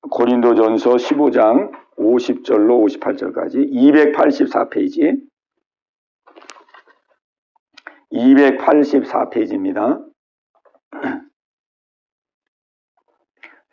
고린도전서 15장 50절로 58절까지 284페이지 284페이지입니다.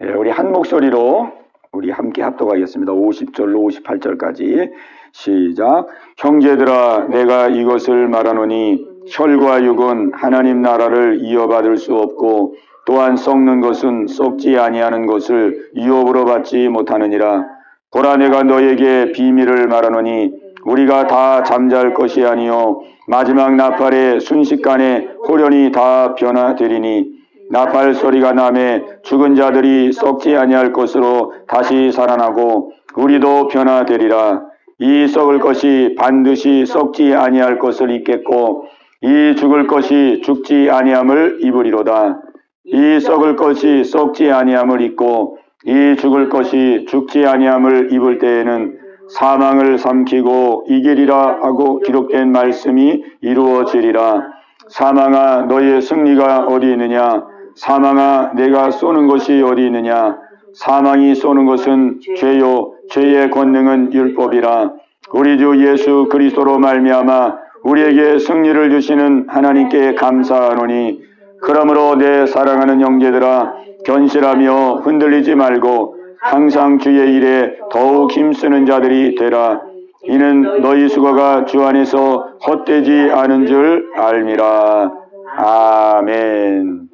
네, 우리 한 목소리로 우리 함께 합독하겠습니다. 50절로 58절까지 시작. 형제들아, 내가 이것을 말하노니 혈과 육은 하나님 나라를 이어받을 수 없고 또한 썩는 것은 썩지 아니하는 것을 유업으로 받지 못하느니라. 보라, 내가 너에게 비밀을 말하노니 우리가 다 잠잘 것이 아니요 마지막 나팔의 순식간에 호련히 다 변화되리니 나팔 소리가 나매 죽은 자들이 썩지 아니할 것으로 다시 살아나고 우리도 변화되리라. 이 썩을 것이 반드시 썩지 아니할 것을 입겠고 이 죽을 것이 죽지 아니함을 입으리로다. 이 썩을 것이 썩지 아니함을 입고 이 죽을 것이 죽지 아니함을 입을 때에는 사망을 삼키고 이기리라 하고 기록된 말씀이 이루어지리라. 사망아, 너의 승리가 어디 있느냐? 사망아, 내가 쏘는 것이 어디 있느냐? 사망이 쏘는 것은 죄요 죄의 권능은 율법이라. 우리 주 예수 그리스도로 말미암아 우리에게 승리를 주시는 하나님께 감사하노니, 그러므로 내 사랑하는 형제들아, 견실하며 흔들리지 말고 항상 주의 일에 더욱 힘쓰는 자들이 되라. 이는 너희 수고가 주 안에서 헛되지 않은 줄 알미라. 아멘.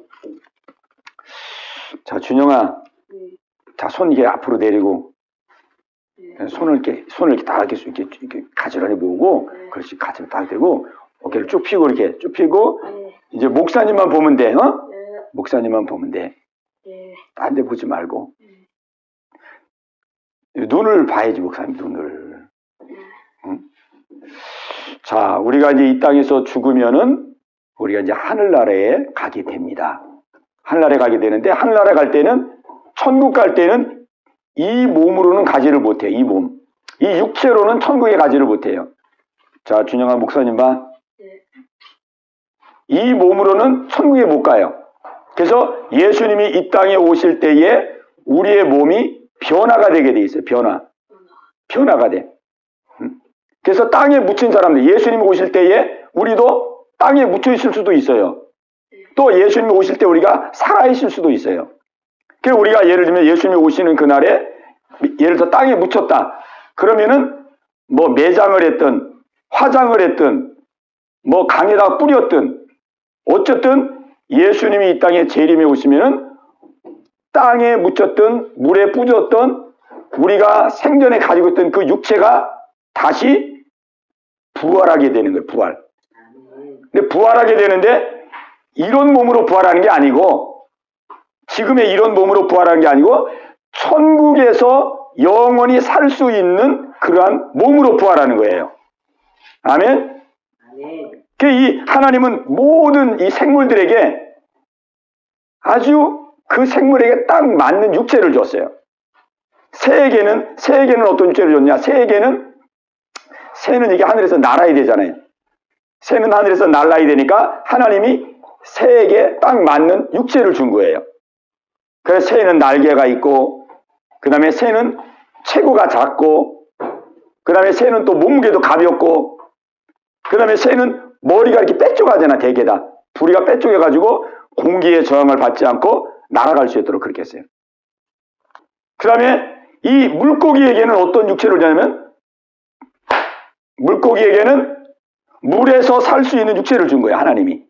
자, 준영아, 자, 손 이게 앞으로 내리고 손을 이렇게 다 이렇게 가지런히 모으고, 그렇지, 가슴 딱 들고 어깨를 쭉 펴고 이렇게 쭉 펴고, 이제 목사님만 보면 돼, 목사님만 보면 돼. 딴 데 보지 말고. 눈을 봐야지, 목사님 눈을. 응? 자, 우리가 이제 이 땅에서 죽으면은 우리가 이제 하늘나라에 가게 됩니다. 하늘나라에 가게 되는데, 하늘나라에 갈 때는, 천국 갈 때는 이 몸으로는 가지를 못해요. 이 몸. 이 육체로는 천국에 가지를 못해요. 자, 준영아 목사님 봐. 이 몸으로는 천국에 못 가요. 그래서 예수님이 이 땅에 오실 때에 우리의 몸이 변화가 되게 돼 있어요. 변화가 돼. 그래서 땅에 묻힌 사람들, 예수님이 오실 때에 우리도 땅에 묻혀 있을 수도 있어요. 또 예수님이 오실 때 우리가 살아 있을 수도 있어요. 그래서 우리가 예를 들면 예수님이 오시는 그날에 예를 들어 땅에 묻혔다. 그러면은 뭐 매장을 했든 화장을 했든 뭐 강에다가 뿌렸든 어쨌든 예수님이 이 땅에 재림에 오시면은 땅에 묻혔든 물에 뿌졌든 우리가 생전에 가지고 있던 그 육체가 다시 부활하게 되는 거예요. 부활. 근데 부활하게 되는데 이런 몸으로 부활하는 게 아니고, 지금의 이런 몸으로 부활하는 게 아니고 천국에서 영원히 살 수 있는 그러한 몸으로 부활하는 거예요. 아멘. 이 하나님은 모든 이 생물들에게 아주 그 생물에게 딱 맞는 육체를 줬어요. 새에게는 어떤 육체를 줬냐? 새는 이게 하늘에서 날아야 되잖아요. 새는 하늘에서 날아야 되니까 하나님이 새에게 딱 맞는 육체를 준 거예요. 그래서 새는 날개가 있고, 그 다음에 새는 체구가 작고, 그 다음에 새는 또 몸무게도 가볍고, 그 다음에 새는 머리가 이렇게 빼쪽하잖아, 대개다. 부리가 빼쪽해가지고 공기의 저항을 받지 않고 날아갈 수 있도록 그렇게 했어요. 그 다음에 이 물고기에게는 어떤 육체를 주냐면, 물고기에게는 물에서 살 수 있는 육체를 준 거예요, 하나님이.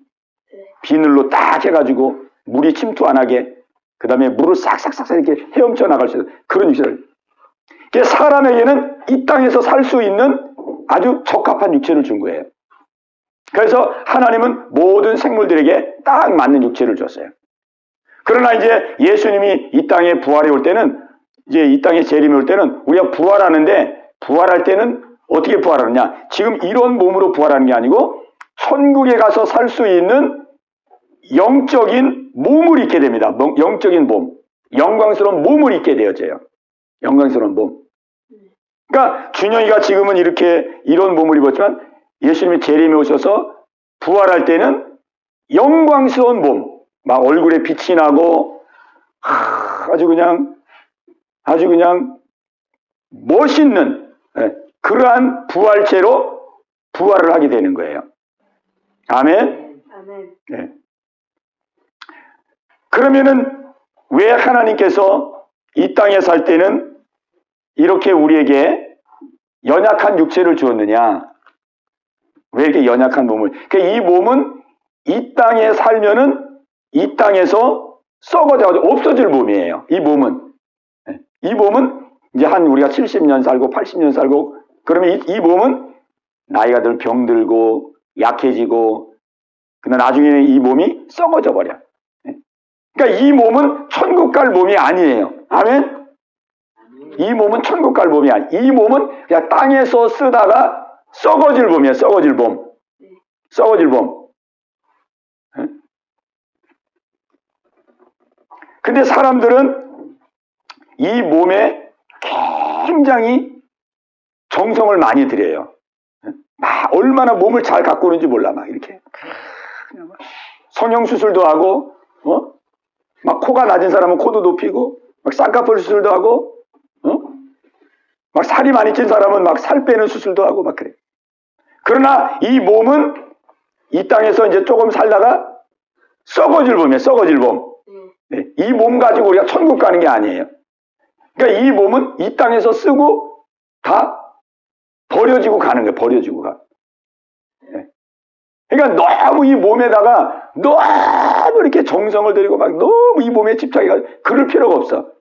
비늘로 딱 해가지고 물이 침투 안 하게, 그 다음에 물을 싹싹싹 이렇게 헤엄쳐 나갈 수 있는 그런 육체를. 사람에게는 이 땅에서 살 수 있는 아주 적합한 육체를 준 거예요. 그래서 하나님은 모든 생물들에게 딱 맞는 육체를 줬어요. 그러나 이제 예수님이 이 땅에 부활해 올 때는, 이제 이 땅에 재림해 올 때는 우리가 부활하는데, 부활할 때는 어떻게 부활하느냐? 지금 이런 몸으로 부활하는 게 아니고 천국에 가서 살 수 있는 영적인 몸을 입게 됩니다. 영적인 몸. 영광스러운 몸을 입게 되어져요. 영광스러운 몸. 그러니까 준영이가 지금은 이런 몸을 입었지만 예수님이 재림에 오셔서 부활할 때는 영광스러운 몸, 막 얼굴에 빛이 나고 아주 그냥 아주 그냥 멋있는 그러한 부활체로 부활을 하게 되는 거예요. 아멘. 아멘. 네. 그러면은 왜 하나님께서 이 땅에 살 때는 이렇게 우리에게 연약한 육체를 주었느냐? 왜 이렇게 연약한 몸을? 이 몸은 이 땅에 살면은 이 땅에서 썩어져가지고 없어질 몸이에요. 이 몸은. 이 몸은 이제 한 우리가 70년 살고 80년 살고 그러면 이 몸은 나이가 들 병들고 약해지고 그러나 나중에는 이 몸이 썩어져 버려. 그러니까 이 몸은 천국 갈 몸이 아니에요. 아멘? 이 몸은 천국 갈 몸이 아니에요. 이 몸은 그냥 땅에서 쓰다가 썩어질 몸이에요. 썩어질 몸. 썩어질 몸. 근데 사람들은 이 몸에 굉장히 정성을 많이 들여요. 얼마나 몸을 잘 가꾸는지 몰라. 막 이렇게. 성형수술도 하고, 막 코가 낮은 사람은 코도 높이고, 막 쌍꺼풀 수술도 하고, 막 살이 많이 찐 사람은 막 살 빼는 수술도 하고 막 그래. 그러나 이 몸은 이 땅에서 이제 조금 살다가 썩어질 몸이에요. 썩어질 몸. 네, 이 몸 가지고 우리가 천국 가는 게 아니에요. 그러니까 이 몸은 이 땅에서 쓰고 다 버려지고 가는 거예요. 버려지고 가. 네. 그러니까 너무 이 몸에다가 너무 이렇게 정성을 들이고 막 너무 이 몸에 집착해가지고 그럴 필요가 없어.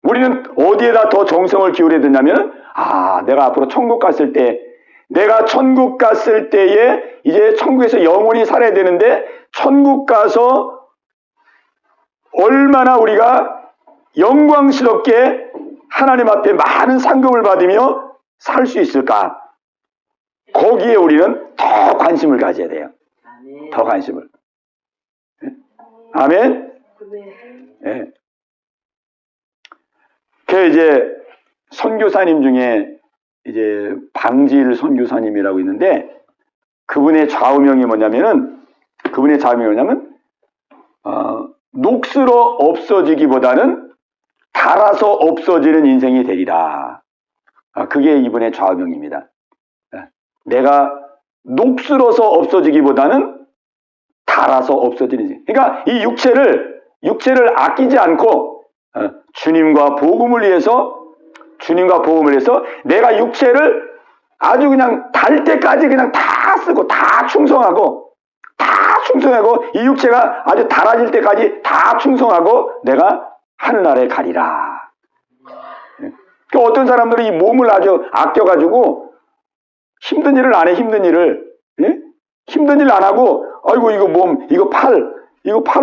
우리는 어디에다 더 정성을 기울여야 되냐면, 내가 앞으로 천국 갔을 때, 내가 천국 갔을 때에 이제 천국에서 영원히 살아야 되는데, 천국 가서 얼마나 우리가 영광스럽게 하나님 앞에 많은 상급을 받으며 살 수 있을까? 거기에 우리는 더 관심을 가져야 돼요. 더 관심을. 아멘? 네. 그 이제 선교사님 중에 이제 방질 선교사님이라고 있는데 그분의 좌우명이 뭐냐면 녹슬어 없어지기보다는 닳아서 없어지는 인생이 되리라. 그게 이분의 좌우명입니다. 내가 녹슬어서 없어지기보다는 닳아서 없어지는 인생. 그러니까 이 육체를 아끼지 않고 주님과 복음을 위해서 내가 육체를 아주 그냥 달 때까지 그냥 다 쓰고 다 충성하고 이 육체가 아주 닳아질 때까지 다 충성하고 내가 하늘나라에 가리라. 그러니까 어떤 사람들은 이 몸을 아주 아껴가지고 힘든 일을 안 해. 힘든 일 안 하고 아이고 이거 몸 이거 팔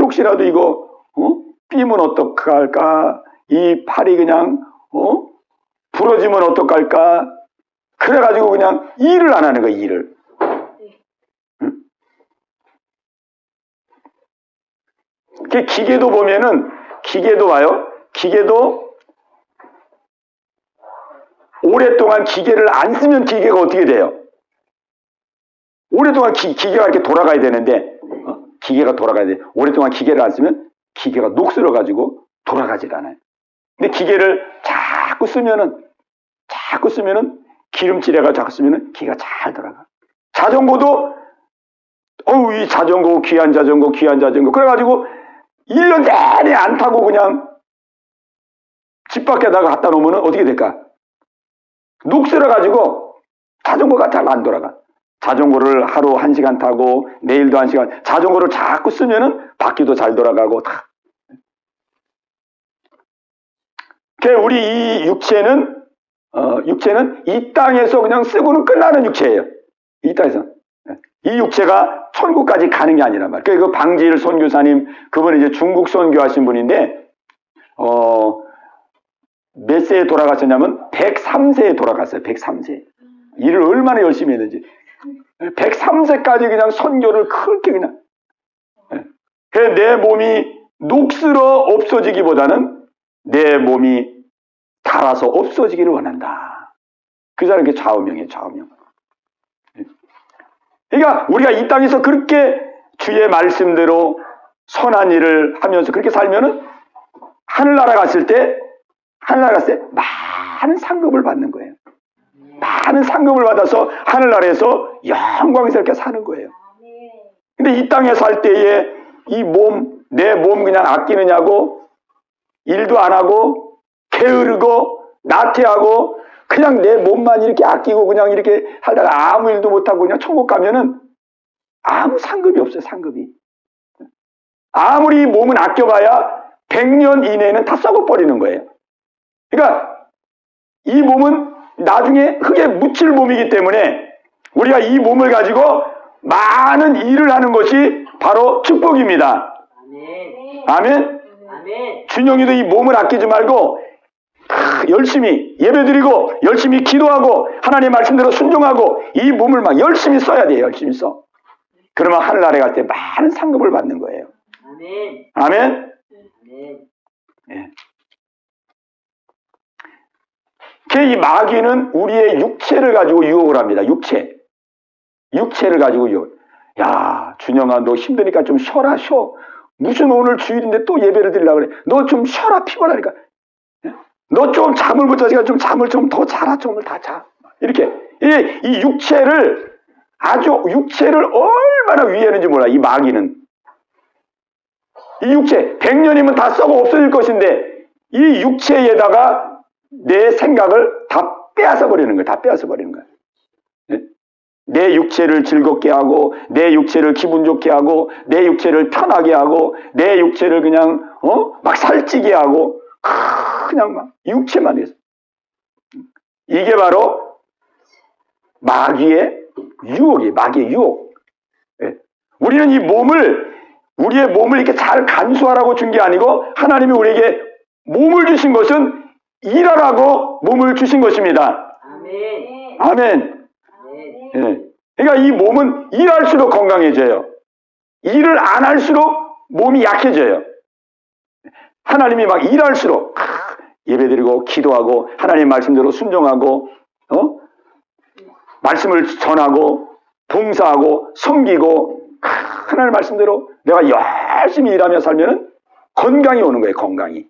혹시라도 이거 삐면 어떡할까? 이 팔이 그냥 부러지면 어떡할까? 그래가지고 그냥 일을 안 하는 거야. 일을. 기계도 보면은 기계도 오랫동안 기계를 안 쓰면 기계가 어떻게 돼요? 오랫동안 기계가 이렇게 돌아가야 되는데 기계가 돌아가야 돼. 오랫동안 기계를 안 쓰면 기계가 녹슬어가지고 돌아가질 않아요. 근데 기계를 자꾸 쓰면은 기름칠해가 자꾸 쓰면은 기계가 잘 돌아가. 자전거도 이 자전거 귀한 자전거 그래가지고 1년 내내 안 타고 그냥 집 밖에다가 갖다 놓으면 어떻게 될까? 녹슬어가지고 자전거가 잘 안 돌아가. 자전거를 하루 1시간 타고 내일도 1시간 자전거를 자꾸 쓰면은 바퀴도 잘 돌아가고 다. 우리 이 육체는 이 땅에서 그냥 쓰고는 끝나는 육체예요. 이 땅에서. 이 육체가 천국까지 가는 게 아니란 말이에요. 그 방질 선교사님, 그분은 이제 중국 선교하신 분인데, 몇 세에 돌아가셨냐면 103세에 돌아갔어요. 103세. 일을 얼마나 열심히 했는지. 103세까지 그냥 선교를 그렇게 그냥. 내 몸이 녹슬어 없어지기보다는 내 몸이 닳아서 없어지기를 원한다. 그 사람이 게 좌우명이에요. 좌우명. 그러니까 우리가 이 땅에서 그렇게 주의 말씀대로 선한 일을 하면서 그렇게 살면은 하늘나라 갔을 때 많은 상급을 받는 거예요. 많은 상급을 받아서 하늘나라에서 영광스럽게 사는 거예요. 근데 이 땅에 살 때에 이 몸, 내 몸 그냥 아끼느냐고 일도 안 하고 게으르고 나태하고 그냥 내 몸만 이렇게 아끼고 그냥 이렇게 살다가 아무 일도 못하고 그냥 천국 가면은 아무 상급이 없어요. 상급이. 아무리 몸은 아껴봐야 100년 이내에는 다 썩어버리는 거예요. 그러니까 이 몸은 나중에 흙에 묻힐 몸이기 때문에 우리가 이 몸을 가지고 많은 일을 하는 것이 바로 축복입니다. 아멘. 아멘. 준영이도 이 몸을 아끼지 말고 열심히 예배드리고 열심히 기도하고 하나님 말씀대로 순종하고 이 몸을 막 열심히 써야 돼요. 열심히 써. 그러면 하늘나라에 갈 때 많은 상급을 받는 거예요. 아멘. 아멘. 네. 이 마귀는 우리의 육체를 가지고 유혹을 합니다. 육체를 가지고 유혹. 야, 준영아, 너 힘드니까 좀 쉬어라, 쉬어. 무슨 오늘 주일인데 또 예배를 드리려고 그래. 너 좀 쉬어라, 피곤하니까. 너 좀 잠을 못 자니까 좀 잠을 좀 더 자라, 좀을 다 자. 이렇게. 이 육체를 얼마나 위해하는지 몰라, 이 마귀는. 이 육체, 100년이면 다 썩어 없어질 것인데, 이 육체에다가 내 생각을 다 빼앗아 버리는 거예요. 다 빼앗아 버리는 거예요. 내 육체를 즐겁게 하고, 내 육체를 기분 좋게 하고, 내 육체를 편하게 하고, 내 육체를 그냥, 막 살찌게 하고, 그냥 막 육체만 해서. 이게 바로 마귀의 유혹이에요. 마귀의 유혹. 우리는 우리의 몸을 이렇게 잘 간수하라고 준 게 아니고, 하나님이 우리에게 몸을 주신 것은 일하라고 몸을 주신 것입니다. 아멘. 아멘. 네. 그러니까 이 몸은 일할수록 건강해져요. 일을 안 할수록 몸이 약해져요. 하나님이 막 일할수록 예배드리고 기도하고 하나님 말씀대로 순종하고 말씀을 전하고 봉사하고 섬기고 하나님 말씀대로 내가 열심히 일하며 살면은 건강이 오는 거예요. 건강이.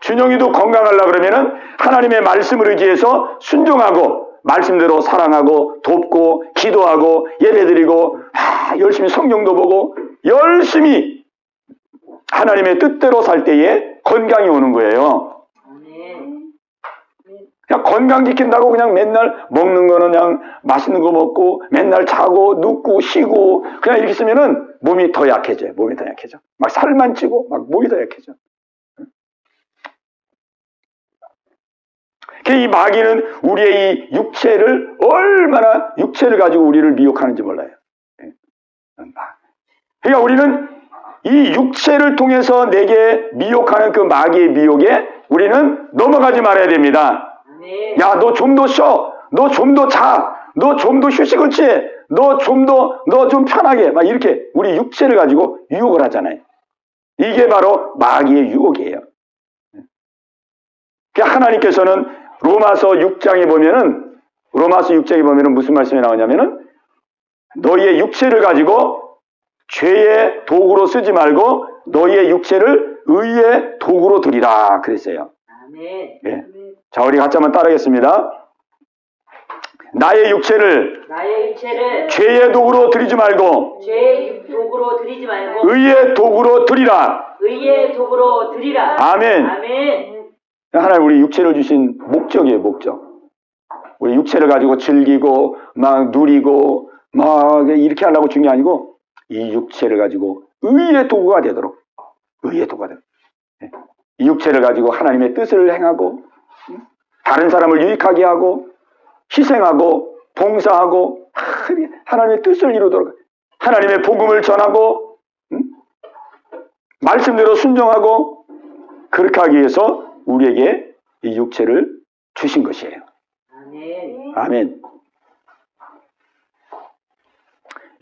준영이도 건강하려고 그러면은 하나님의 말씀을 의지해서 순종하고 말씀대로 사랑하고 돕고 기도하고 예배드리고 열심히 성경도 보고 열심히 하나님의 뜻대로 살 때에 건강이 오는 거예요. 그냥 건강 지킨다고 그냥 맨날 먹는 거는 그냥 맛있는 거 먹고 맨날 자고 눕고 쉬고 그냥 이렇게 있으면은 몸이 더 약해져요. 몸이 더 약해져. 막 살만 찌고 막 몸이 더 약해져. 이 마귀는 우리의 이 육체를 얼마나 육체를 가지고 우리를 미혹하는지 몰라요. 그러니까 우리는 이 육체를 통해서 내게 미혹하는 그 마귀의 미혹에 우리는 넘어가지 말아야 됩니다. 야, 너 좀 더 쉬어. 너 좀 더 자. 너 좀 더 휴식을 취해. 너 좀 편하게. 막 이렇게 우리 육체를 가지고 유혹을 하잖아요. 이게 바로 마귀의 유혹이에요. 하나님께서는 로마서 6장에 보면은 무슨 말씀이 나오냐면은 너희의 육체를 가지고 죄의 도구로 쓰지 말고 너희의 육체를 의의 도구로 드리라 그랬어요. 아멘. 예. 자, 우리 같이 한번 따라하겠습니다. 나의 육체를 죄의 도구로 드리지 말고 의의 도구로 드리라. 아멘. 아멘. 하나님 우리 육체를 주신 목적이에요. 목적. 우리 육체를 가지고 즐기고 막 누리고 막 이렇게 하려고 준 게 아니고 이 육체를 가지고 의의 도구가 되도록 이 육체를 가지고 하나님의 뜻을 행하고 다른 사람을 유익하게 하고 희생하고 봉사하고 하나님의 뜻을 이루도록 하나님의 복음을 전하고 말씀대로 순종하고 그렇게 하기 위해서 우리에게 이 육체를 주신 것이에요. 아멘. 아멘.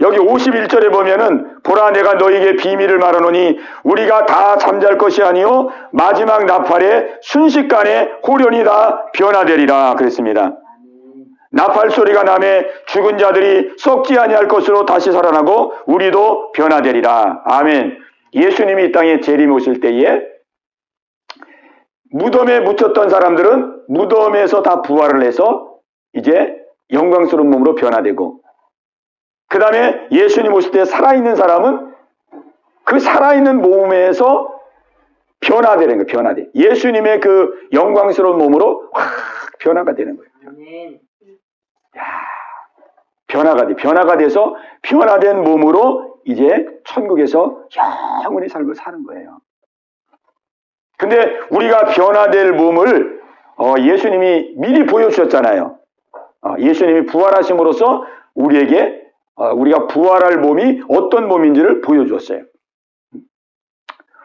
여기 51절에 보면은 보라 내가 너희에게 비밀을 말하노니 우리가 다 잠잘 것이 아니요 마지막 나팔에 순식간에 호련히 다 변화되리라 그랬습니다. 나팔 소리가 나매 죽은 자들이 썩지 아니할 것으로 다시 살아나고 우리도 변화되리라. 아멘. 예수님이 이 땅에 재림에 오실 때에 무덤에 묻혔던 사람들은 무덤에서 다 부활을 해서 이제 영광스러운 몸으로 변화되고, 그 다음에 예수님 오실 때 살아있는 사람은 그 살아있는 몸에서 변화되는 거예요. 변화돼. 예수님의 그 영광스러운 몸으로 확 변화가 되는 거예요. 야, 변화가 돼. 변화가 돼서 변화된 몸으로 이제 천국에서 영원히 삶을 사는 거예요. 근데 우리가 변화될 몸을 예수님이 미리 보여주셨잖아요. 예수님이 부활하심으로써 우리에게 우리가 부활할 몸이 어떤 몸인지를 보여주었어요.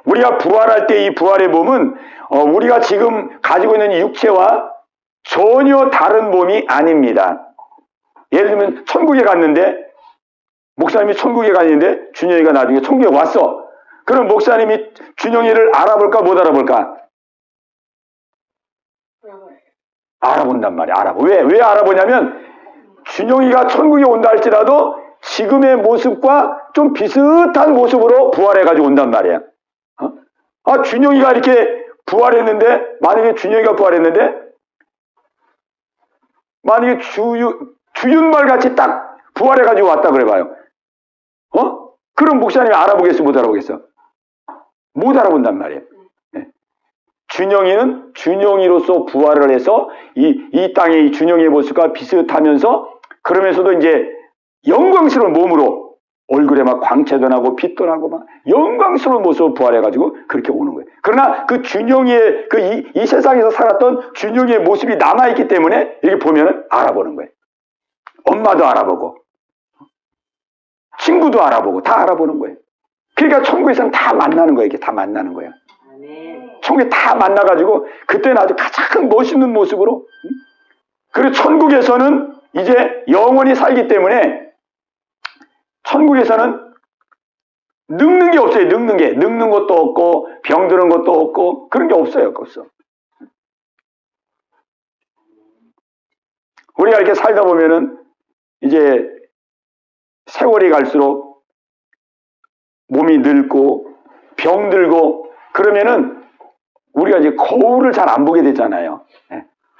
우리가 부활할 때 이 부활의 몸은 우리가 지금 가지고 있는 육체와 전혀 다른 몸이 아닙니다. 예를 들면 천국에 갔는데, 목사님이 천국에 갔는데 준영이가 나중에 천국에 왔어. 그럼 목사님이 준영이를 알아볼까 못 알아볼까? 알아본단 말이야. 알아보. 왜 알아보냐면 준영이가 천국에 온다 할지라도 지금의 모습과 좀 비슷한 모습으로 부활해가지고 온단 말이야. 준영이가 이렇게 부활했는데, 만약에 준영이가 부활했는데, 만약에 주윤말 같이 딱 부활해가지고 왔다 그래봐요. 그럼 목사님이 알아보겠어, 못 알아보겠어? 못 알아본단 말이에요. 네. 준영이는 준영이로서 부활을 해서 이 땅의 이 준영이의 모습과 비슷하면서, 그러면서도 이제 영광스러운 몸으로 얼굴에 막 광채도 나고 빛도 나고 막 영광스러운 모습으로 부활해가지고 그렇게 오는 거예요. 그러나 그 준영이의 이 세상에서 살았던 준영이의 모습이 남아있기 때문에 이렇게 보면은 알아보는 거예요. 엄마도 알아보고 친구도 알아보고 다 알아보는 거예요. 그러니까 천국에서는 다 만나는 거예요. 이게 다 만나는 거예요. 천국에 다 만나가지고 그때는 아주 가장 멋있는 모습으로. 그리고 천국에서는 이제 영원히 살기 때문에 천국에서는 늙는 게 없어요. 늙는 게. 늙는 것도 없고 병드는 것도 없고 그런 게 없어요. 없어. 우리가 이렇게 살다 보면은 이제 세월이 갈수록 몸이 늙고 병들고 그러면은 우리가 이제 거울을 잘 안 보게 되잖아요.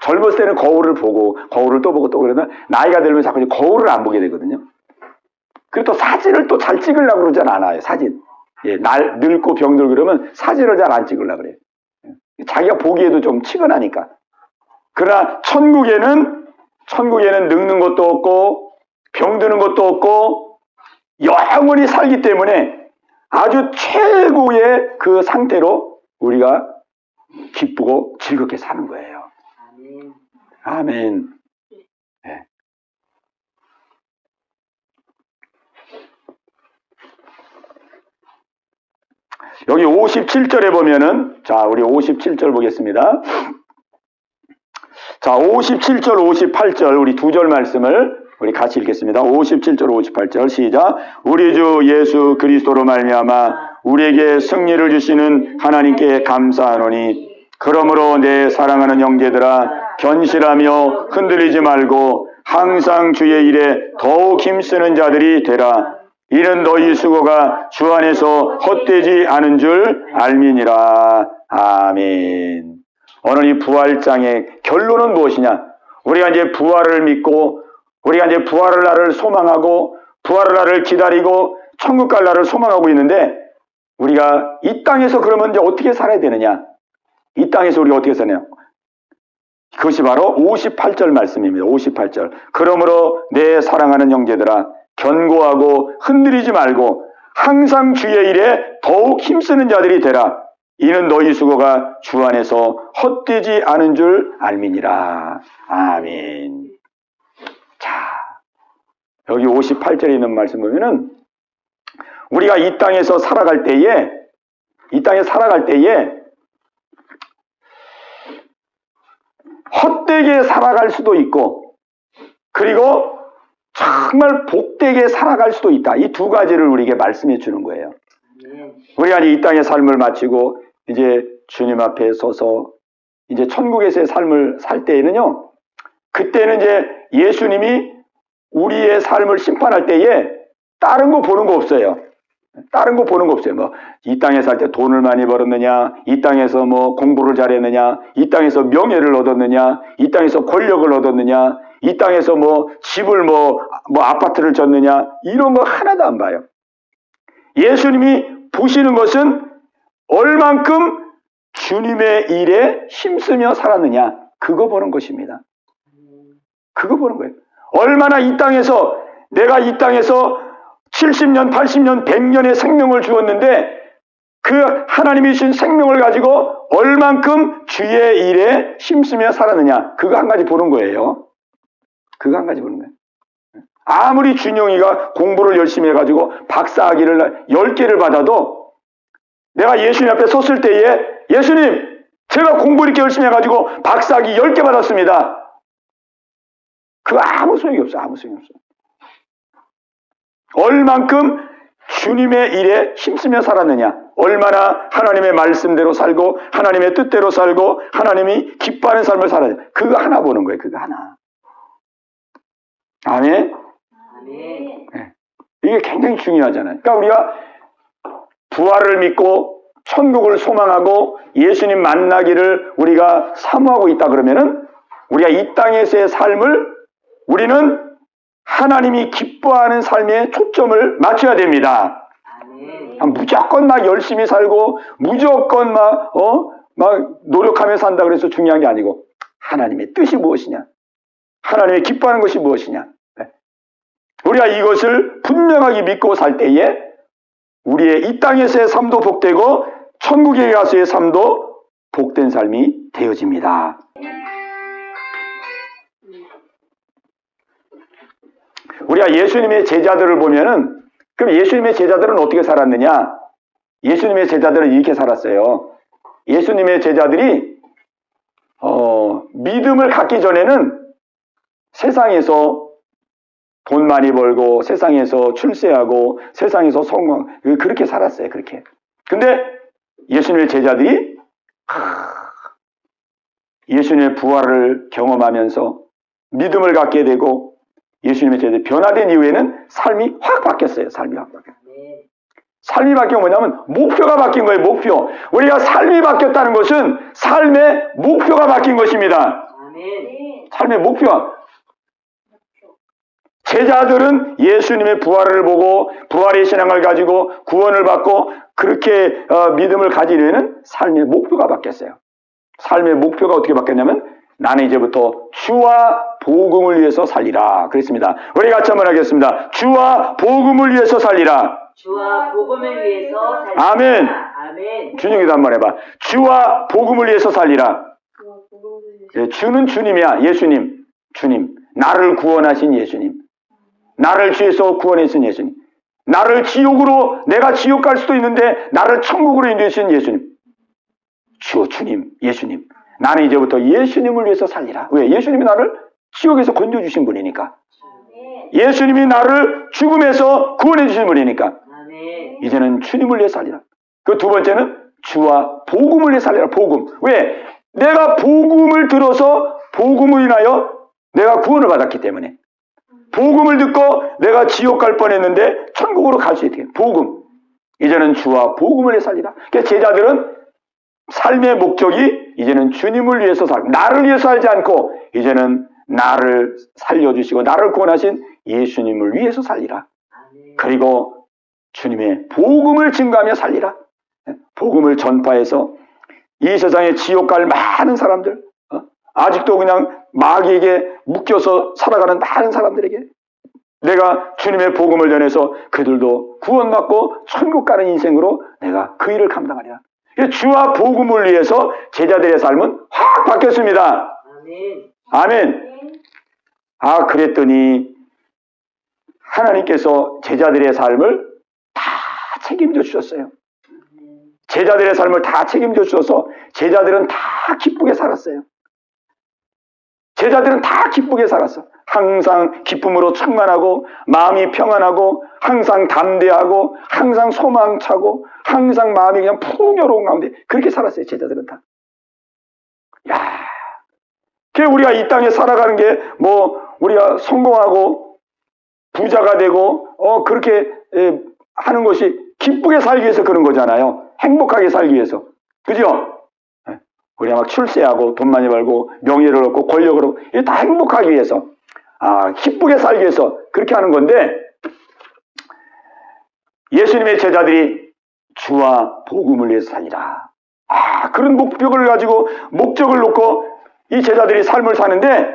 젊었을 때는 거울을 보고 거울을 또 보고 또 그러다 나이가 들면 자꾸 이제 거울을 안 보게 되거든요. 그리고 또 사진을 또 잘 찍으려고 그러진 않아요. 사진. 늙고 병들고 그러면 사진을 잘 안 찍으려고 그래요. 자기가 보기에도 좀 치근하니까. 그러나 천국에는 늙는 것도 없고 병드는 것도 없고 영원히 살기 때문에 아주 최고의 그 상태로 우리가 기쁘고 즐겁게 사는 거예요. 아멘. 네. 여기 57절에 보면은, 자, 우리 57절 보겠습니다. 자, 57절, 58절, 우리 두 절 말씀을 우리 같이 읽겠습니다. 57절, 58절, 시작. 우리 주 예수 그리스도로 말미암아 우리에게 승리를 주시는 하나님께 감사하노니, 그러므로 내 사랑하는 형제들아, 견실하며 흔들리지 말고 항상 주의 일에 더욱 힘쓰는 자들이 되라. 이는 너희 수고가 주 안에서 헛되지 않은 줄 알미니라. 아멘. 오늘 이 부활장의 결론은 무엇이냐? 우리가 이제 부활을 믿고 우리가 이제 부활의 날을 소망하고 부활의 날을 기다리고 천국 갈 날을 소망하고 있는데, 우리가 이 땅에서 그러면 이제 어떻게 살아야 되느냐? 이 땅에서 우리가 어떻게 사냐? 그것이 바로 58절 말씀입니다. 58절. 그러므로 내 사랑하는 형제들아, 견고하고 흔들리지 말고 항상 주의 일에 더욱 힘쓰는 자들이 되라. 이는 너희 수고가 주 안에서 헛되지 않은 줄 알미니라. 아멘. 자, 여기 58절에 있는 말씀 보면은 우리가 이 땅에서 살아갈 때에 헛되게 살아갈 수도 있고, 그리고 정말 복되게 살아갈 수도 있다. 이 두 가지를 우리에게 말씀해 주는 거예요. 우리가 이제 이 땅의 삶을 마치고 이제 주님 앞에 서서 이제 천국에서의 삶을 살 때에는요, 그때는 이제 예수님이 우리의 삶을 심판할 때에 다른 거 보는 거 없어요. 다른 거 보는 거 없어요. 뭐, 이 땅에 살 때 돈을 많이 벌었느냐, 이 땅에서 뭐 공부를 잘했느냐, 이 땅에서 명예를 얻었느냐, 이 땅에서 권력을 얻었느냐, 이 땅에서 뭐 집을 뭐 아파트를 졌느냐, 이런 거 하나도 안 봐요. 예수님이 보시는 것은 얼만큼 주님의 일에 힘쓰며 살았느냐, 그거 보는 것입니다. 그거 보는 거예요. 얼마나 이 땅에서, 내가 이 땅에서 70년, 80년, 100년의 생명을 주었는데 그 하나님이 주신 생명을 가지고 얼만큼 주의 일에 힘쓰며 살았느냐, 그거 한 가지 보는 거예요. 그거 한 가지 보는 거예요. 아무리 준영이가 공부를 열심히 해가지고 박사학위를 10개를 받아도 내가 예수님 앞에 섰을 때에 예수님, 제가 공부 이렇게 열심히 해가지고 박사학위 10개 받았습니다. 그거 아무 소용이 없어. 아무 소용이 없어. 얼만큼 주님의 일에 힘쓰며 살았느냐, 얼마나 하나님의 말씀대로 살고 하나님의 뜻대로 살고 하나님이 기뻐하는 삶을 살아야 돼. 그거 하나 보는 거예요. 그거 하나. 아멘. 아멘. 네. 이게 굉장히 중요하잖아요. 그러니까 우리가 부활을 믿고 천국을 소망하고 예수님 만나기를 우리가 사모하고 있다 그러면은 우리가 이 땅에서의 삶을 우리는 하나님이 기뻐하는 삶에 초점을 맞춰야 됩니다. 무조건 막 열심히 살고 무조건 막 노력하며 산다 그래서 중요한 게 아니고 하나님의 뜻이 무엇이냐, 하나님의 기뻐하는 것이 무엇이냐, 우리가 이것을 분명하게 믿고 살 때에 우리의 이 땅에서의 삶도 복되고 천국에 가서의 삶도 복된 삶이 되어집니다. 우리가 예수님의 제자들을 보면은, 그럼 예수님의 제자들은 어떻게 살았느냐? 예수님의 제자들은 이렇게 살았어요. 예수님의 제자들이 믿음을 갖기 전에는 세상에서 돈 많이 벌고 세상에서 출세하고 세상에서 성공, 그렇게 살았어요. 그렇게. 근데 예수님의 제자들이 예수님의 부활을 경험하면서 믿음을 갖게 되고 예수님의 제자들이 변화된 이후에는 삶이 확 바뀌었어요. 삶이 확 바뀌었어요. 삶이 바뀐 건 뭐냐면 목표가 바뀐 거예요. 목표. 우리가 삶이 바뀌었다는 것은 삶의 목표가 바뀐 것입니다. 삶의 목표가. 제자들은 예수님의 부활을 보고 부활의 신앙을 가지고 구원을 받고 그렇게 믿음을 가지려는 삶의 목표가 바뀌었어요. 삶의 목표가 어떻게 바뀌었냐면 나는 이제부터 주와 복음을 위해서 살리라 그랬습니다. 우리 같이 한번 하겠습니다. 주와 복음을 위해서 살리라. 주와 복음을 위해서 살리라. 아멘. 아멘. 준영이도 한번 해봐. 주와 복음을 위해서 살리라. 예, 주는 주님이야. 예수님. 주님. 나를 구원하신 예수님. 나를 죄에서 구원하신 예수님. 나를 지옥으로, 내가 지옥 갈 수도 있는데 나를 천국으로 인도하신 예수님. 주님, 예수님. 나는 이제부터 예수님을 위해서 살리라. 왜? 예수님이 나를 지옥에서 건져주신 분이니까. 예수님이 나를 죽음에서 구원해 주신 분이니까. 이제는 주님을 위해 살리라. 그 두 번째는 주와 복음을 위해 살리라. 복음. 왜? 내가 복음을 들어서 복음을 인하여 내가 구원을 받았기 때문에. 복음을 듣고 내가 지옥 갈 뻔했는데 천국으로 갈 수 있게. 복음. 이제는 주와 복음을 위해 살리라. 그러니까 제자들은 삶의 목적이 이제는 주님을 위해서 살고 나를 위해서 살지 않고 이제는 나를 살려주시고 나를 구원하신 예수님을 위해서 살리라. 그리고 주님의 복음을 증거하며 살리라. 복음을 전파해서 이 세상에 지옥 갈 많은 사람들, 아직도 그냥 마귀에게 묶여서 살아가는 많은 사람들에게 내가 주님의 복음을 전해서 그들도 구원받고 천국 가는 인생으로 내가 그 일을 감당하리라. 주와 복음을 위해서 제자들의 삶은 확 바뀌었습니다. 아멘. 아, 그랬더니 하나님께서 제자들의 삶을 다 책임져 주셨어요. 제자들의 삶을 다 책임져 주셔서 제자들은 다 기쁘게 살았어요. 제자들은 다 기쁘게 살았어. 항상 기쁨으로 충만하고 마음이 평안하고 항상 담대하고 항상 소망차고 항상 마음이 그냥 풍요로운 가운데 그렇게 살았어요. 제자들은 다. 야, 그 우리가 이 땅에 살아가는 게 뭐 우리가 성공하고 부자가 되고 그렇게 하는 것이 기쁘게 살기 위해서 그런 거잖아요. 행복하게 살기 위해서. 그죠? 우리가 막 출세하고 돈 많이 벌고 명예를 얻고 권력을 얻고 이게 다 행복하기 위해서, 기쁘게 살기 위해서 그렇게 하는 건데, 예수님의 제자들이 주와 복음을 위해서 살리라. 그런 목표를 가지고 목적을 놓고 이 제자들이 삶을 사는데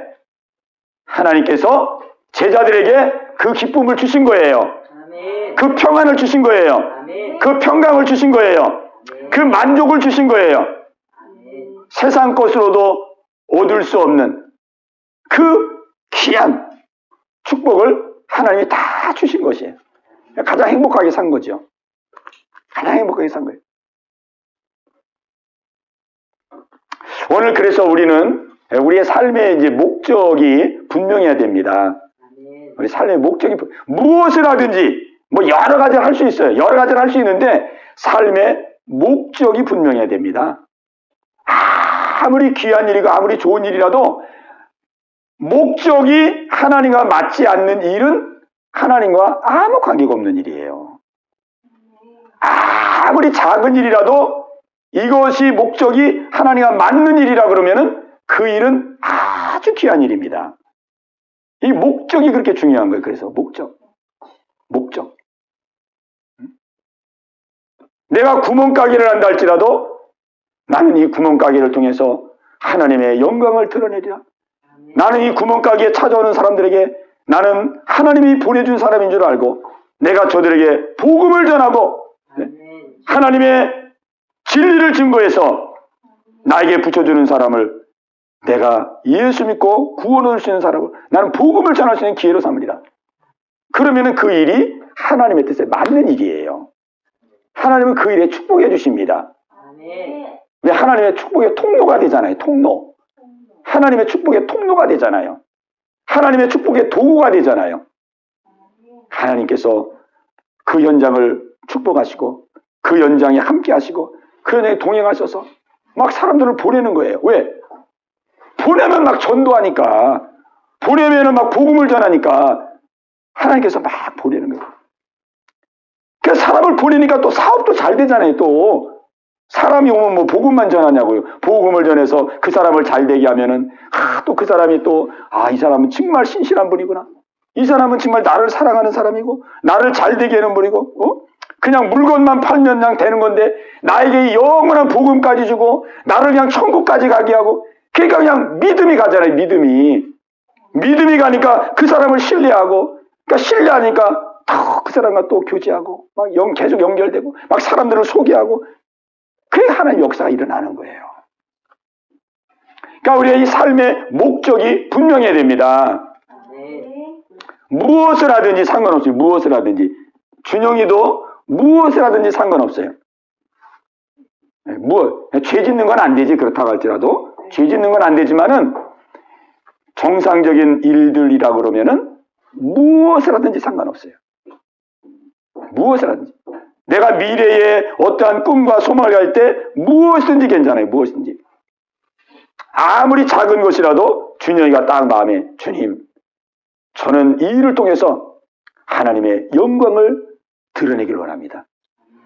하나님께서 제자들에게 그 기쁨을 주신 거예요. 아멘. 그 평안을 주신 거예요. 아멘. 그 평강을 주신 거예요. 아멘. 그 만족을 주신 거예요. 아멘. 세상 것으로도 얻을 수 없는 그 귀한 축복을 하나님이 다 주신 것이에요. 가장 행복하게 산 거죠. 가장 행복하게 산 거예요. 오늘 그래서 우리는 우리의 삶의 이제 목적이 분명해야 됩니다. 아멘. 우리 삶의 목적이 무엇을 하든지 뭐 여러 가지를 할 수 있어요. 여러 가지를 할 수 있는데 삶의 목적이 분명해야 됩니다. 아무리 귀한 일이고 아무리 좋은 일이라도 목적이 하나님과 맞지 않는 일은 하나님과 아무 관계가 없는 일이에요. 아무리 작은 일이라도 이것이 목적이 하나님과 맞는 일이라 그러면은 그 일은 아주 귀한 일입니다. 이 목적이 그렇게 중요한 거예요. 그래서 목적. 내가 구멍가게를 한다 할지라도 나는 이 구멍가게를 통해서 하나님의 영광을 드러내리라. 나는 이 구멍가게에 찾아오는 사람들에게 나는 하나님이 보내준 사람인 줄 알고 내가 저들에게 복음을 전하고 하나님의 진리를 증거해서 나에게 붙여주는 사람을 내가 예수 믿고 구원 얻을 수 있는 사람을 나는 복음을 전할 수 있는 기회로 삼으리라. 그러면은 그 일이 하나님의 뜻에 맞는 일이에요. 하나님은 그 일에 축복해 주십니다. 왜? 하나님의 축복의 통로가 되잖아요. 통로. 하나님의 축복의 통로가 되잖아요. 하나님의 축복의 도구가 되잖아요. 하나님께서 그 현장을 축복하시고 그 현장에 함께 하시고 그 현장에 동행하셔서 막 사람들을 보내는 거예요. 왜? 보내면 막 전도하니까, 보내면은 막 복음을 전하니까 하나님께서 막 보내는 거예요. 그래서 사람을 보내니까 또 사업도 잘 되잖아요. 또 사람이 오면 뭐 복음만 전하냐고요. 복음을 전해서 그 사람을 잘 되게 하면은 또 그 사람이 또 이 사람은 정말 신실한 분이구나. 이 사람은 정말 나를 사랑하는 사람이고 나를 잘 되게 하는 분이고 그냥 물건만 팔면 그냥 되는 건데 나에게 이 영원한 복음까지 주고 나를 그냥 천국까지 가게 하고, 그러니까 그냥 믿음이 가잖아요. 믿음이 가니까 그 사람을 신뢰하고, 그러니까 신뢰하니까 더 그 사람과 또 교제하고 막 계속 연결되고 막 사람들을 소개하고, 그게 하나님의 역사가 일어나는 거예요. 그러니까 우리의 이 삶의 목적이 분명해야 됩니다. 무엇을 하든지 상관없어요. 무엇을 하든지. 준영이도 무엇을 하든지 상관없어요. 죄 짓는 건 안 되지. 그렇다고 할지라도 죄 짓는 건 안 되지만은 정상적인 일들이라 그러면은 무엇을 하든지 상관없어요. 무엇을 하든지. 내가 미래에 어떠한 꿈과 소망을 갈 때 무엇이든지 괜찮아요. 무엇이든지. 아무리 작은 것이라도 준영이가 딱 마음에, 주님, 저는 이 일을 통해서 하나님의 영광을 드러내기를 원합니다.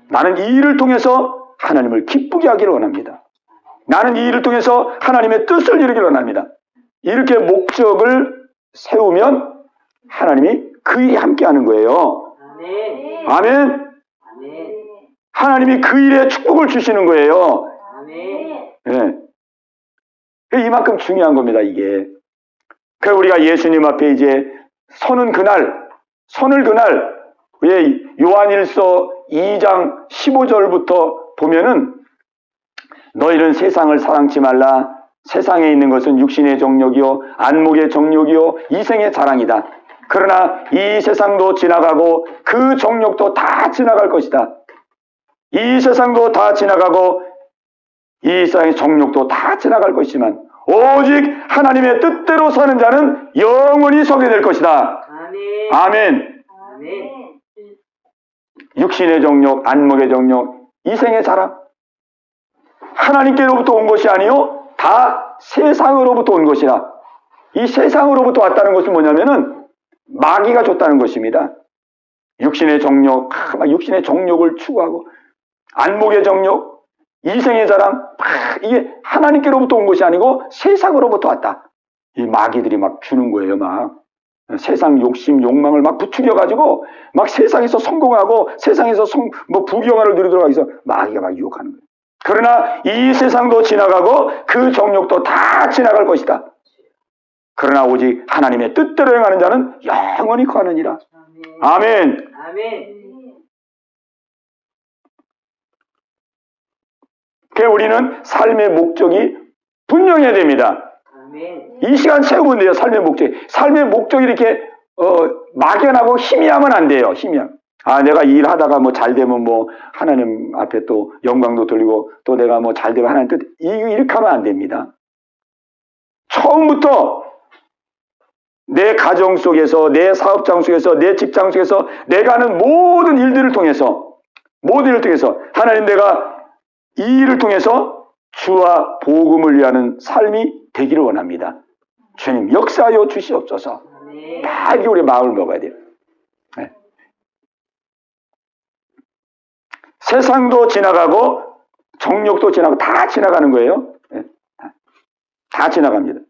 나는 이 일을 통해서 하나님을 기쁘게 하기를 원합니다. 나는 이 일을 통해서 하나님의 뜻을 이루기를 원합니다. 이렇게 목적을 세우면 하나님이 그 일이 함께하는 거예요. 아멘. 하나님이 그 일에 축복을 주시는 거예요. 네. 이만큼 중요한 겁니다. 이게. 그래서 우리가 예수님 앞에 이제 서는 그날 왜 요한일서 2장 15절부터 보면은 너희는 세상을 사랑치 말라. 세상에 있는 것은 육신의 정욕이요 안목의 정욕이요 이생의 자랑이다. 그러나 이 세상도 지나가고 그 정욕도 다 지나갈 것이다. 이 세상도 다 지나가고 이 세상의 정욕도 다 지나갈 것이지만 오직 하나님의 뜻대로 사는 자는 영원히 서게 될 것이다. 아멘. 육신의 정욕, 안목의 정욕, 이생의 자랑, 하나님께로부터 온 것이 아니요 다 세상으로부터 온 것이라. 이 세상으로부터 왔다는 것은 뭐냐면은 마귀가 줬다는 것입니다. 육신의 정욕, 막 육신의 정욕을 추구하고, 안목의 정욕, 이생의 자랑, 이게 하나님께로부터 온 것이 아니고 세상으로부터 왔다. 이 마귀들이 막 주는 거예요, 막. 세상 욕심, 욕망을 막 부추겨가지고, 막 세상에서 성공하고, 세상에서 부귀영화를 누리도록 하기 위해서 마귀가 막 유혹하는 거예요. 그러나 이 세상도 지나가고, 그 정욕도 다 지나갈 것이다. 그러나 오직 하나님의 뜻대로 행하는 자는 영원히 거하느니라. 아멘. 아멘. 그래서 우리는 삶의 목적이 분명해야 됩니다. 아멘. 이 시간 세우면 돼요. 삶의 목적이. 삶의 목적이 이렇게 막연하고 희미하면 안 돼요. 희미하면. 아, 내가 일하다가 뭐 잘 되면 뭐 하나님 앞에 또 영광도 돌리고 또 내가 뭐 잘 되면 하나님 뜻 이렇게 하면 안 됩니다. 처음부터 내 가정 속에서, 내 사업장 속에서, 내 직장 속에서 내가 하는 모든 일들을 통해서 하나님, 내가 이 일을 통해서 주와 복음을 위하는 삶이 되기를 원합니다. 주님 역사하여 주시옵소서. 다 이렇게 우리 마음을 먹어야 돼요. 네. 세상도 지나가고 정욕도 지나가고 다 지나가는 거예요. 네. 다 지나갑니다.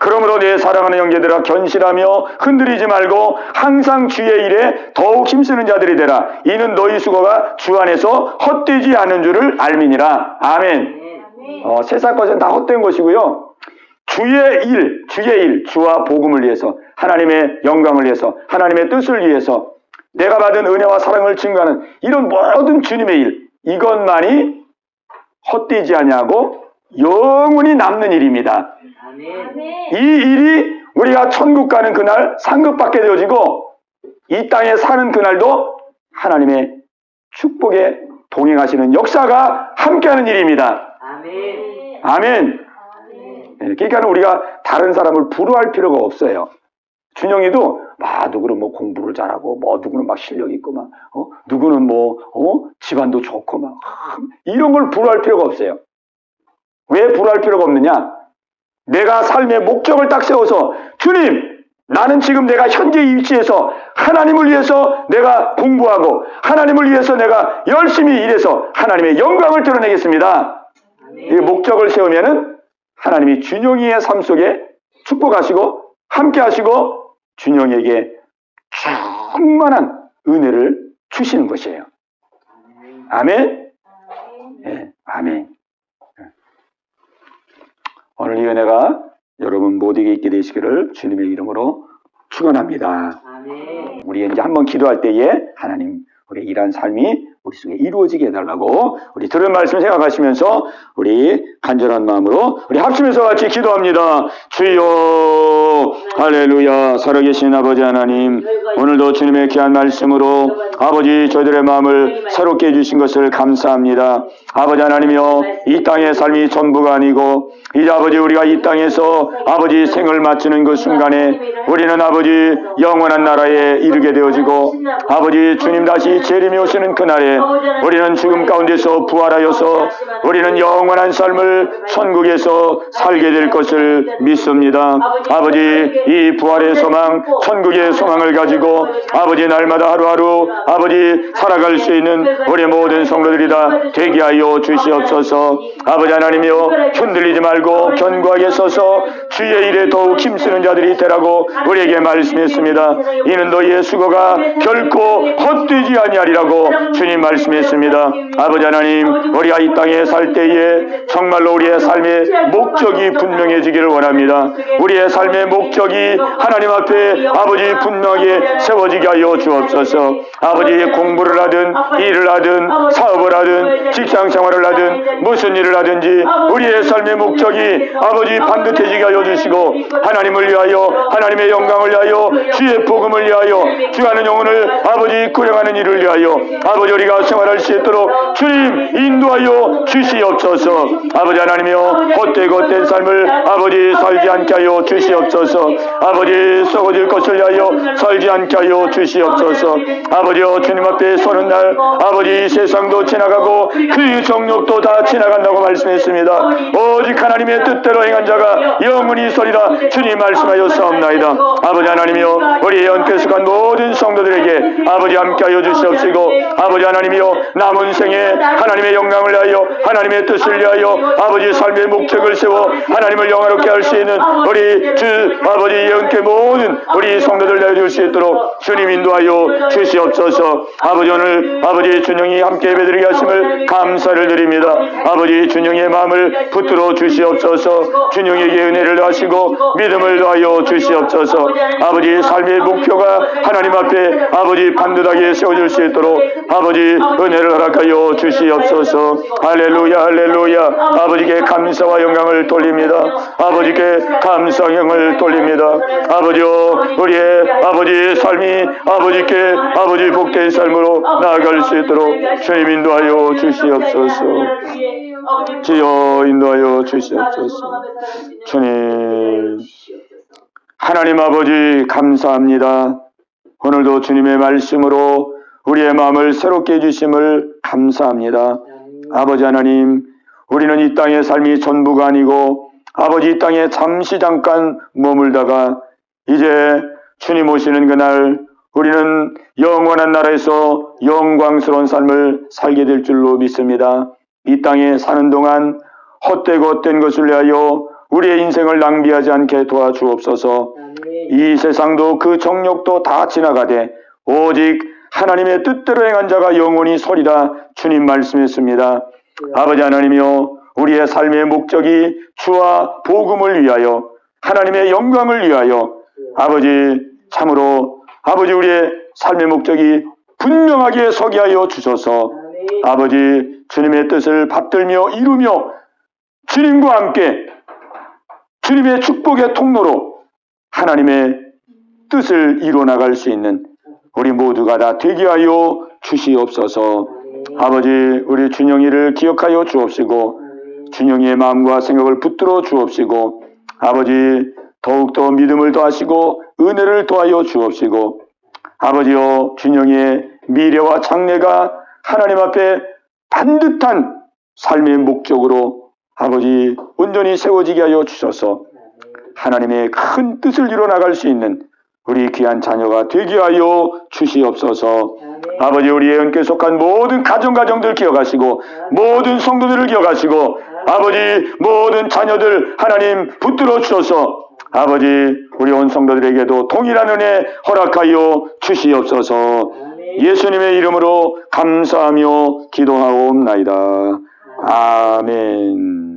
그러므로 내 사랑하는 형제들아, 견실하며 흔들리지 말고 항상 주의 일에 더욱 힘쓰는 자들이 되라. 이는 너희 수고가 주 안에서 헛되지 않은 줄을 알미니라. 아멘. 세상 것은 다 헛된 것이고요. 주의 일, 주와 복음을 위해서, 하나님의 영광을 위해서, 하나님의 뜻을 위해서 내가 받은 은혜와 사랑을 증거하는 이런 모든 주님의 일, 이것만이 헛되지 아니하고 영원히 남는 일입니다. 이 일이 우리가 천국 가는 그날 상급받게 되어지고, 이 땅에 사는 그날도 하나님의 축복에 동행하시는 역사가 함께하는 일입니다. 아멘. 아멘. 그러니까 우리가 다른 사람을 부러워할 필요가 없어요. 준영이도 누구는 뭐 공부를 잘하고, 누구는 막 실력 있고, 누구는 집안도 좋고, 이런 걸 부러워할 필요가 없어요. 왜 부러워할 필요가 없느냐? 내가 삶의 목적을 딱 세워서, 주님, 나는 지금 내가 현재 위치에서 하나님을 위해서 내가 공부하고, 하나님을 위해서 내가 열심히 일해서 하나님의 영광을 드러내겠습니다. 이 목적을 세우면은 하나님이 준영이의 삶 속에 축복하시고 함께 하시고 준영이에게 충만한 은혜를 주시는 것이에요. 아멘. 네, 아멘. 오늘 이 은혜가 여러분 모두에게 있게 되시기를 주님의 이름으로 축원합니다. 아멘. 우리 이제 한번 기도할 때에 하나님, 우리 일한 삶이 우리 속에 이루어지게 해달라고 우리 들은 말씀 생각하시면서 우리 간절한 마음으로 우리 합심해서 같이 기도합니다. 주여, 할렐루야. 살아계신 아버지 하나님, 오늘도 주님의 귀한 말씀으로 아버지 저희들의 마음을 새롭게 해주신 것을 감사합니다. 아버지 하나님이여, 이 땅의 삶이 전부가 아니고 이제 아버지 우리가 이 땅에서 아버지 생을 마치는 그 순간에 우리는 아버지 영원한 나라에 이르게 되어지고, 아버지 주님 다시 재림이 오시는 그날에 우리는 죽음 가운데서 부활하여서 우리는 영원한 삶을 천국에서 살게 될 것을 믿습니다. 아버지 이 부활의 소망, 천국의 소망을 가지고 아버지 날마다 하루하루 아버지 살아갈 수 있는 우리 모든 성도들이 다 되게 하여 주시옵소서. 아버지 하나님이여, 흔들리지 말고 견고하게 서서 주의 일에 더욱 힘쓰는 자들이 되라고 우리에게 말씀했습니다. 이는 너희의 수고가 결코 헛되지 아니하리라고 주님 말씀했습니다. 아버지 하나님, 우리가 이 땅에 살 때에 정말로 우리의 삶의 목적이 분명해지기를 원합니다. 우리의 삶의 목적이 하나님 앞에 아버지 분명하게 세워지게 하여 주옵소서. 아버지 공부를 하든 일을 하든 사업을 하든 직장 생활을 하든 무슨 일을 하든지 우리의 삶의 목적이 아버지 반듯해지게 하여 주시고, 하나님을 위하여, 하나님의 영광을 위하여, 주의 복음을 위하여, 주가는 영혼을 아버지 구령하는 일을 위하여 아버지 우리가 생활할 수 있도록 주님 인도하여 주시옵소서. 아버지 하나님이여, 헛되고 삶을 아버지 살지 않게 하여 주시옵소서. 아버지 썩어질 것을 위하여 살지 않게 하여 주시옵소서. 아버지여, 주님 앞에 서는 날 아버지 세상도 지나가고 그 정욕도 다 지나간다고 말씀했습니다. 오직 하나님의 뜻대로 행한 자가 영원히 영원히 서리라 주님 말씀하여 싸움나이다. 아버지 하나님이여 우리 예언께 속한 모든 성도들에게 아버지 함께하여 주시옵시고 아버지 하나님이여 남은 생에 하나님의 영광을 위하여 하나님의 뜻을 위하여 아버지 삶의 목적을 세워 하나님을 영화롭게 할 수 있는 우리 주 아버지 예언께 모든 우리 성도들 내줄 수 있도록 주님 인도하여 주시옵소서. 아버지 오늘 아버지 준영이 함께 예배드리게 하심을 감사를 드립니다. 아버지 준영의 마음을 붙들어 주시옵소서. 준영에게 은혜를 더하시고 믿음을 더하여 주시옵소서. 아버지 삶의 목표가 하나님 앞에 아버지 반듯하게 세워질 수 있도록 아버지 은혜를 허락하여 주시옵소서. 할렐루야 할렐루야. 아버지께 감사와 영광을 돌립니다. 아버지께 감사와 영광을 돌립니다. 아버지여 우리의 아버지의 삶이 아버지께 아버지 복된 삶으로 나아갈 수 있도록 주님 인도하여 주시옵소서. 주여 인도하여 주시옵소서. 주님 하나님 아버지 감사합니다. 오늘도 주님의 말씀으로 우리의 마음을 새롭게 해주심을 감사합니다. 아버지 하나님 우리는 이 땅의 삶이 전부가 아니고 아버지 이 땅에 잠시 잠깐 머물다가 이제 주님 오시는 그날 우리는 영원한 나라에서 영광스러운 삶을 살게 될 줄로 믿습니다. 이 땅에 사는 동안 헛되고 헛된 것을 위하여 우리의 인생을 낭비하지 않게 도와주옵소서. 이 세상도 그 정욕도 다 지나가되 오직 하나님의 뜻대로 행한 자가 영원히 서리라 주님 말씀했습니다. 아버지 하나님이여 우리의 삶의 목적이 주와 복음을 위하여 하나님의 영광을 위하여 아버지 참으로 아버지 우리의 삶의 목적이 분명하게 서게 하여 주소서. 아버지 주님의 뜻을 받들며 이루며 주님과 함께 주님의 축복의 통로로 하나님의 뜻을 이루어나갈 수 있는 우리 모두가 다 되게 하여 주시옵소서. 아버지 우리 준영이를 기억하여 주옵시고 준영이의 마음과 생각을 붙들어 주옵시고 아버지 더욱더 믿음을 더하시고 은혜를 더하여 주옵시고 아버지여 준영이의 미래와 장래가 하나님 앞에 반듯한 삶의 목적으로 아버지 온전히 세워지게 하여 주셔서 하나님의 큰 뜻을 이뤄나갈 수 있는 우리 귀한 자녀가 되게 하여 주시옵소서. 아버지 우리 예언께 속한 모든 가정들 기억하시고 모든 성도들을 기억하시고 아버지 모든 자녀들 하나님 붙들어 주셔서 아버지 우리 온 성도들에게도 동일한 은혜 허락하여 주시옵소서. 예수님의 이름으로 감사하며 기도하옵나이다. 아멘.